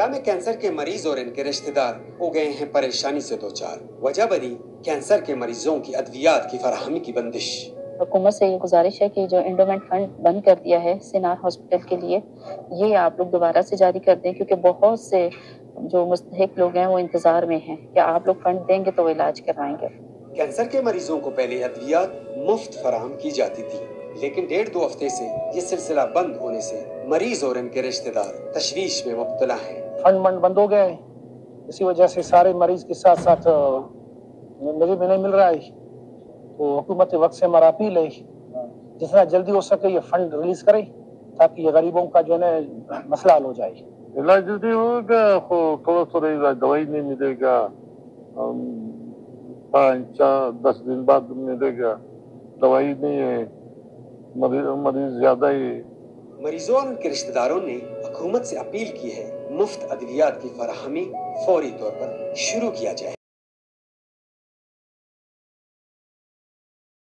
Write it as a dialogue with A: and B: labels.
A: में कैंसर के मरीज और इनके रिश्तेदार हो गए हैं परेशानी से दो चार। वजह बनी कैंसर के मरीजों की अद्वियात की फराहमी की बंदिश।
B: हुकूमत से ये गुजारिश है कि जो एंडोमेंट फंड बंद कर दिया है सिनार हॉस्पिटल के लिए, ये आप लोग दोबारा से जारी कर दें, क्योंकि बहुत से जो मुस्तहिक लोग हैं वो इंतजार में हैं कि आप लोग फंड देंगे तो वो इलाज करवाएंगे।
A: कैंसर के मरीजों को पहले अद्वियात मुफ्त फराहम की जाती थी, लेकिन 1.5-2 हफ्ते से ये सिलसिला बंद होने से मरीज और इनके रिश्तेदार तशवीश में मुब्तला हैं।
C: फंड बंद हो गया है, इसी वजह से सारे मरीज के साथ साथ मुझे भी नहीं मिल रहा है। तो हुकूमत वक्त से हमारा अपील है जितना जल्दी हो सके ये फंड रिलीज करें ताकि ये गरीबों का जो है मसला हल हो जाए।
D: इलाज जल्दी होगा, थोड़ा इलाज, दवाई नहीं मिलेगा, 5-10 दिन बाद मिलेगा, दवाई नहीं है, मरीज ज्यादा ही।
A: मरीजों और उनके रिश्तेदारों ने हुकूमत से अपील की है मुफ्त अद्वियात की फराहमी फौरी तौर पर शुरू किया जाए।